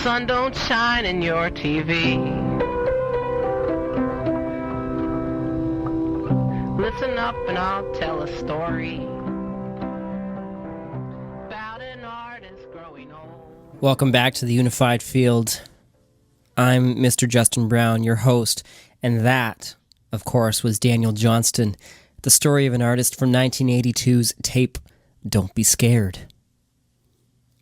sun don't shine in your TV. Listen up and I'll tell a story about an artist growing old. Welcome back to the Unified Field. I'm Mr. Justin Brown, your host, and that, of course, was Daniel Johnston, the story of an artist from 1982's tape, Don't Be Scared.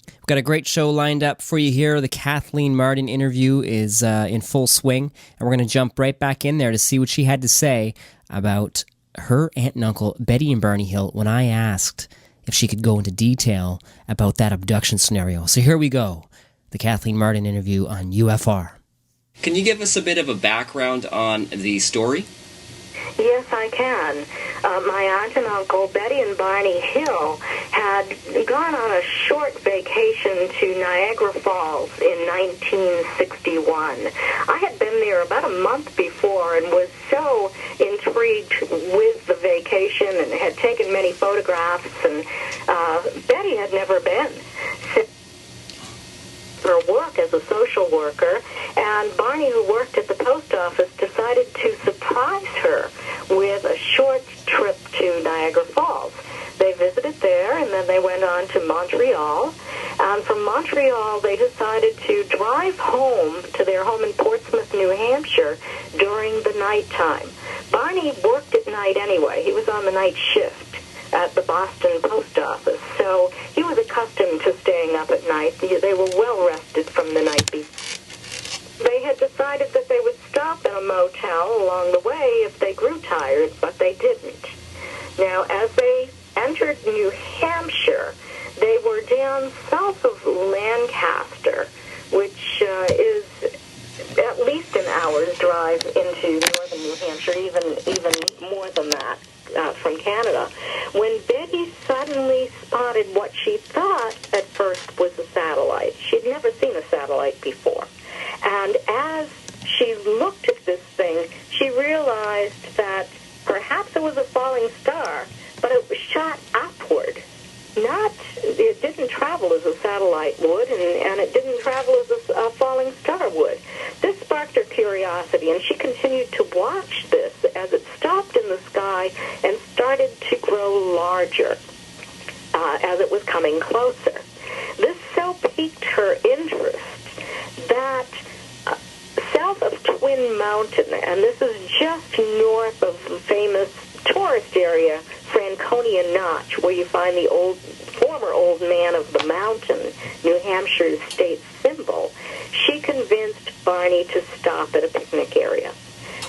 We've got a great show lined up for you here. The Kathleen Marden interview is in full swing, and we're going to jump right back in there to see what she had to say about her aunt and uncle, Betty and Barney Hill, when I asked if she could go into detail about that abduction scenario. So here we go, the Kathleen Marden interview on UFR. Can you give us a bit of a background on the story? Yes, I can. My aunt and uncle, Betty and Barney Hill, had gone on a short vacation to Niagara Falls in 1961. I had been there about a month before and was so intrigued with the vacation and had taken many photographs, and Betty had never been. Her work as a social worker, and Barney, who worked at the post office, decided to surprise her with a short trip to Niagara Falls. They visited there, and then they went on to Montreal, and from Montreal they decided to drive home to their home in Portsmouth, New Hampshire during the nighttime. Barney worked at night anyway. He was on the night shift at the Boston post office, so he was accustomed to staying up at night. They were well rested from the night before. They had decided that they would stop at a motel along the way if they grew tired, but they didn't. Now, as they entered New Hampshire, they were down south of Lancaster, which is at least an hour's drive into northern New Hampshire, even more than that. From Canada, when Betty suddenly spotted what she thought at first was a satellite. She'd never seen a satellite before. And as she looked at this thing, she realized that perhaps it was a falling star, but it was shot upward. It didn't travel as a satellite would, and it didn't travel as a falling star would. This sparked her curiosity, and she continued to watch this as it stopped in the sky and started to grow larger as it was coming closer. This so piqued her interest that south of Twin Mountain, and this is just north of the famous tourist area, Franconia Notch, where you find the former old man of the mountain, New Hampshire's state symbol, she convinced Barney to stop at a picnic area.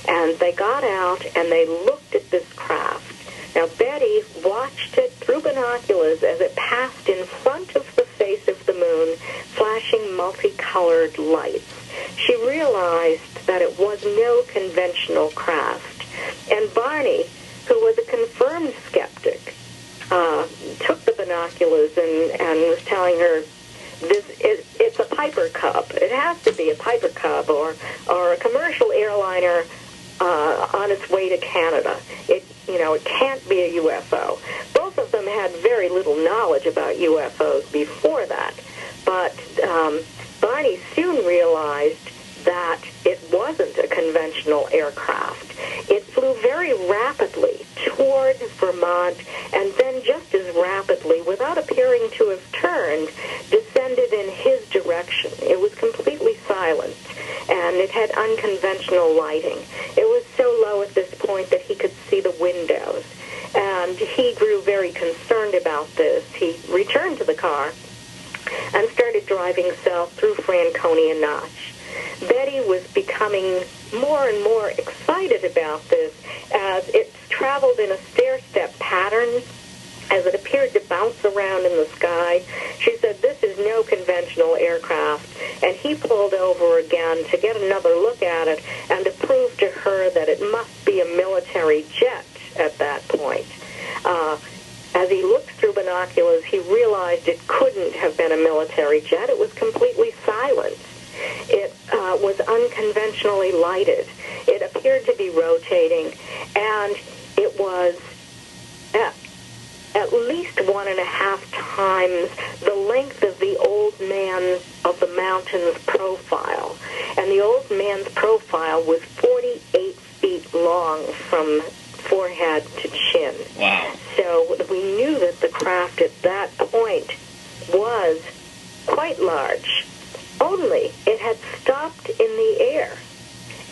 And they got out and they looked at this craft. Now, Betty watched it through binoculars as it passed in front of the face of the moon, flashing multicolored lights. She realized that it was no conventional craft. And Barney, who was a confirmed skeptic, took the binoculars and was telling her, it's a Piper Cub. It has to be a Piper Cub or a commercial airliner on its way to Canada. It can't be a UFO. Both of them had very little knowledge about UFOs before that, but Barney soon realized that it wasn't a conventional aircraft. It flew very rapidly toward Vermont, and then just as rapidly, without appearing to have turned, descended in his direction. It was completely silent, and it had unconventional lighting. It was so low at this point that he could see the windows, and he grew very concerned about this. He returned to the car and started driving south through Franconia Notch. Betty was becoming more and more excited about this as it traveled in a stair-step pattern, as it appeared to bounce around in the sky. She said, this is no conventional aircraft, and he pulled over again to get another look at it and to prove to her that it must be a military jet at that point. As he looked through binoculars, he realized it couldn't have been a military jet. It was completely silent. It was unconventionally lighted. It appeared to be rotating, and it was at least 1.5 times the length of the old man of the mountain's profile. And the old man's profile was 48 feet long from forehead to chin. Wow. So we knew that the craft at that point was quite large. Only it had stopped in the air,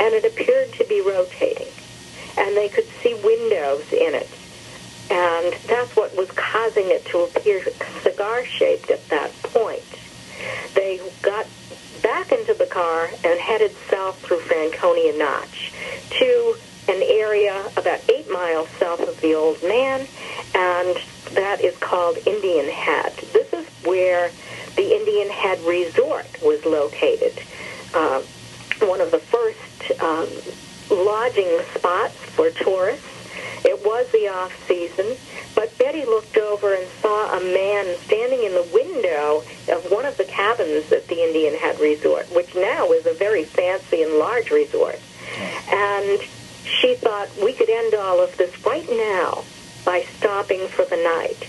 and it appeared to be rotating. And they could see windows in it. And that's what was causing it to appear cigar-shaped at that point. They got back into the car and headed south through Franconia Notch to an area about 8 miles south of the Old Man, and that is called Indian Head. This is where the Indian Head Resort was located. One of the first lodging spots for tourists. It was the off-season, but Betty looked over and saw a man standing in the window of one of the cabins at the Indian Head Resort, which now is a very fancy and large resort. And she thought we could end all of this right now by stopping for the night.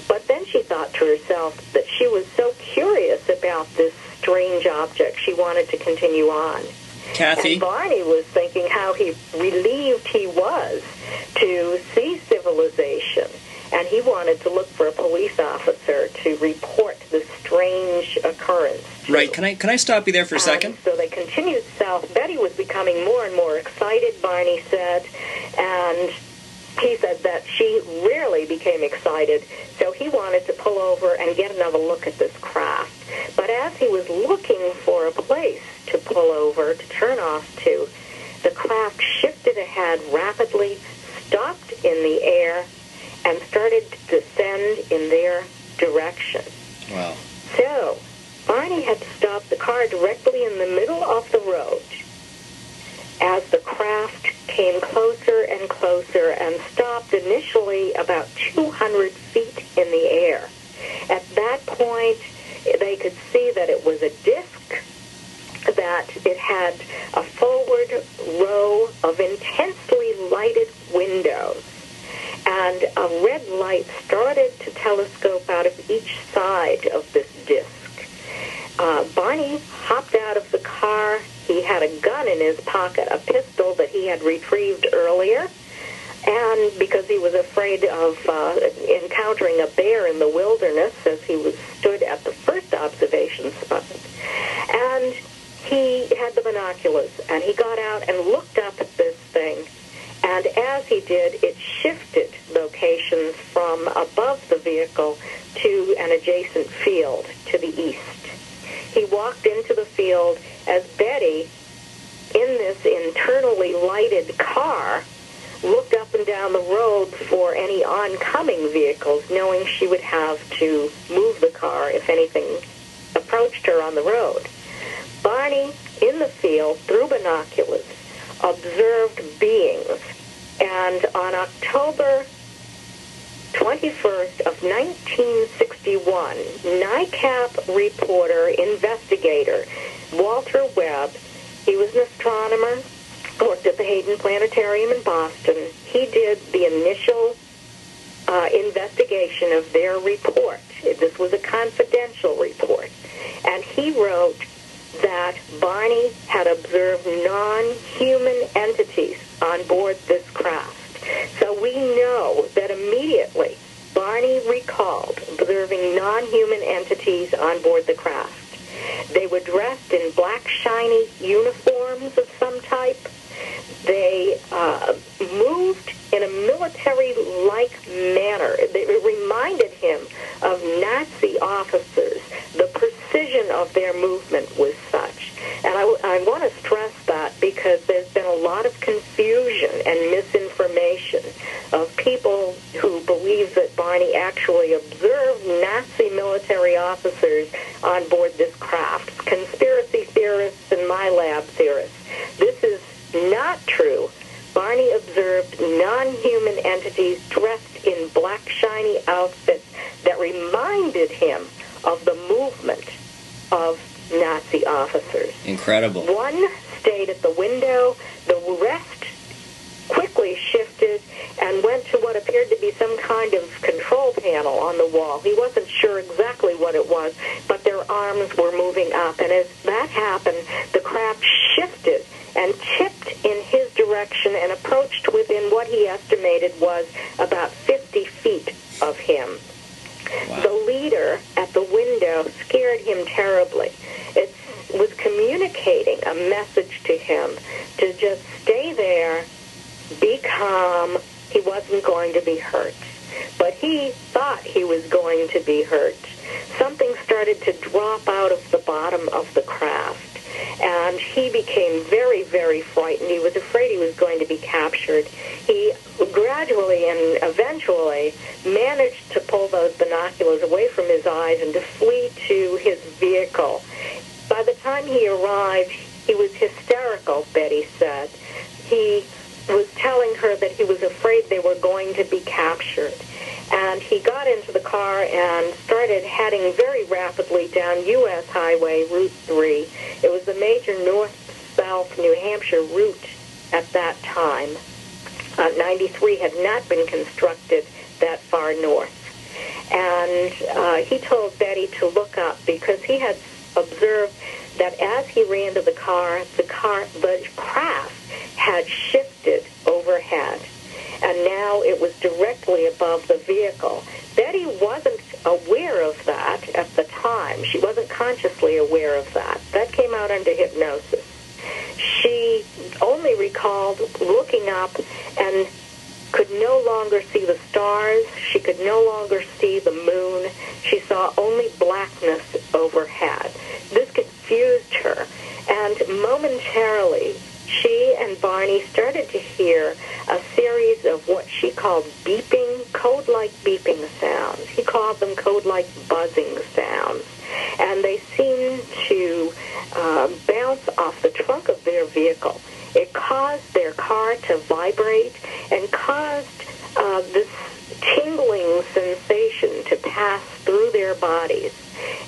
But then she thought to herself that she was so curious about this strange object, she wanted to continue on. Kathy? And Barney was thinking how relieved he was to see civilization, and he wanted to look for a police officer to report this strange occurrence. Right. Can I stop you there for a second? So they continued south. Betty was becoming more and more excited, Barney said, and he said that she rarely became excited, so he wanted to pull over and get another look at this craft. But as he was looking for a place to pull over, to turn off to, the craft shifted ahead rapidly, stopped in the air, and started to descend in their direction. Wow. So Barney had to stop the car directly in the middle of the road as the craft came closer and closer and stopped initially about 200 feet in the air. At that point, they could see that it was a disc, that it had a forward row of intensely lighted windows, and a red light started to telescope out of each side of this disc. Barney hopped out of the car. He had a gun in his pocket, a pistol that he had retrieved earlier, and because he was afraid of encountering a bear in the wilderness as he was stood at the first observation spot. And he had the binoculars, and he got out and looked up at this thing, and as he did, it shifted locations from above the vehicle to an adjacent field to the east. He walked into the field as Betty, in this internally lighted car, looked up and down the road for any oncoming vehicles, knowing she would have to move the car if anything approached her on the road. Barney, in the field, through binoculars, observed beings, and on October 21st of 1961, NICAP reporter, investigator, Walter Webb, he was an astronomer, worked at the Hayden Planetarium in Boston. He did the initial investigation of their report. This was a confidential report. And he wrote that Barney had observed non-human entities on board this craft. So we know that immediately Barney recalled observing non-human entities on board the craft. They were dressed in black, shiny uniforms of some type. They moved in a military-like manner. It reminded him of Nazi officers. The precision of their movement was such. And I want to stress that because there's been a lot of confusion and misinformation of people who believe that Barney actually observed Nazi military officers on board this craft. Conspiracy theorists and my lab theorists. This is not true. Barney observed non-human entities dressed in black, shiny outfits that reminded him of the movement of Nazi officers. Incredible. One stayed at the window. The rest quickly shifted and went to one what appeared to be some kind of control panel on the wall. He wasn't sure exactly what it was, but their arms were moving up. And as that happened, the craft shifted and tipped in his direction and approached within what he estimated was about 50 feet of him. Wow. The leader at the window scared him terribly. It was communicating a message to him to just stay there, be calm. He wasn't going to be hurt. But he thought he was going to be hurt. Something started to drop out of the bottom of the craft, and he became very, very frightened. He was afraid he was going to be captured. He gradually and eventually managed to pull those binoculars away from his eyes and to flee to his vehicle. By the time he arrived, he was hysterical, Betty said. He was telling her that he was afraid they were going to be captured. And he got into the car and started heading very rapidly down U.S. Highway Route 3. It was the major north-south New Hampshire route at that time. 93 had not been constructed that far north. And he told Betty to look up because he had observed that as he ran to the craft had shifted overhead, and now it was directly above the vehicle. Betty wasn't aware of that at the time. She wasn't consciously aware of that. That came out under hypnosis. She only recalled looking up and could no longer see the stars. She could no longer see the moon. She saw only blackness overhead. This confused her, and momentarily she and Barney started to hear a series of what she called beeping, code-like beeping sounds. He called them code-like buzzing sounds. And they seemed to bounce off the trunk of their vehicle. It caused their car to vibrate and caused this tingling sensation to pass through their bodies.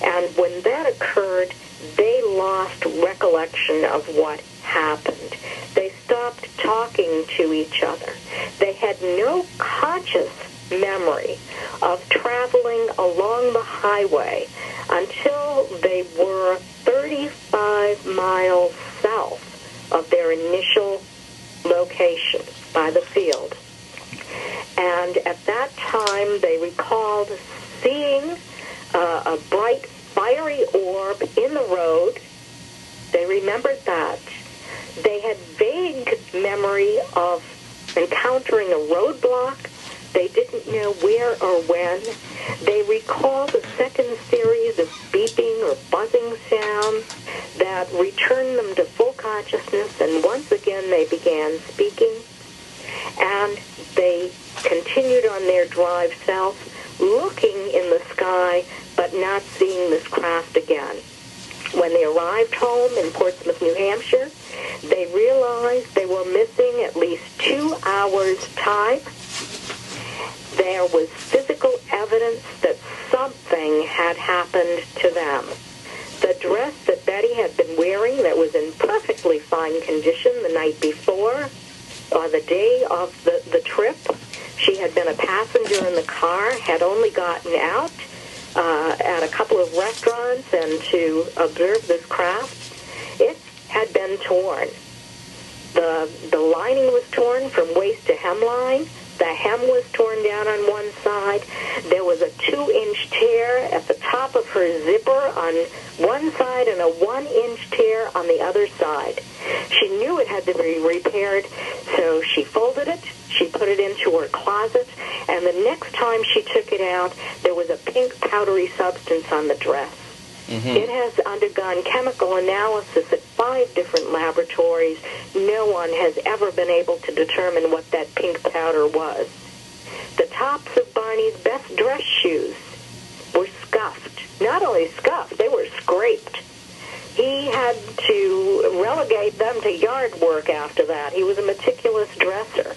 And when that occurred, they lost recollection of what happened. They stopped talking to each other. They had no conscious memory of traveling along the highway until they were 35 miles south of their initial location by the field. And at that time, they recalled seeing a bright, fiery orb in the road. They remembered that. They had vague memory of encountering a roadblock. They didn't know where or when. They recalled a second series of beeping or buzzing sounds that returned them to full consciousness, and once again they began speaking. And they continued on their drive south, looking in the sky, but not seeing this craft again. When they arrived home in Portsmouth, New Hampshire, they realized they were missing at least 2 hours' time. There was physical evidence that something had happened to them. The dress that Betty had been wearing that was in perfectly fine condition the night before, or the day of the trip, she had been a passenger in the car, had only gotten out at a couple of restaurants and to observe this craft. It had been torn. The lining was torn from waist to hemline. The hem was torn down on one side. There was a 2-inch tear at the top of her zipper on one side and a 1-inch tear on the other side. She knew it had to be repaired, so she folded it, she put it into her closet, and the next time she took it out, there was a pink powdery substance on the dress. Mm-hmm. It has undergone chemical analysis at 5 different laboratories. No one has ever been able to determine what that pink powder was. The tops of Barney's best dress shoes were scuffed. Not only scuffed, they were scraped. He had to relegate them to yard work after that. He was a meticulous dresser,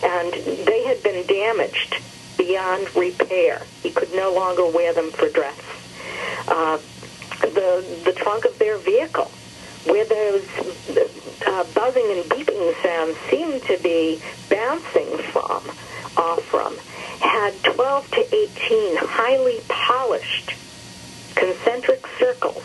and they had been damaged beyond repair. He could no longer wear them for dress. The trunk of their vehicle, where those buzzing and beeping sounds seemed to be bouncing from, off from had 12 to 18 highly polished concentric circles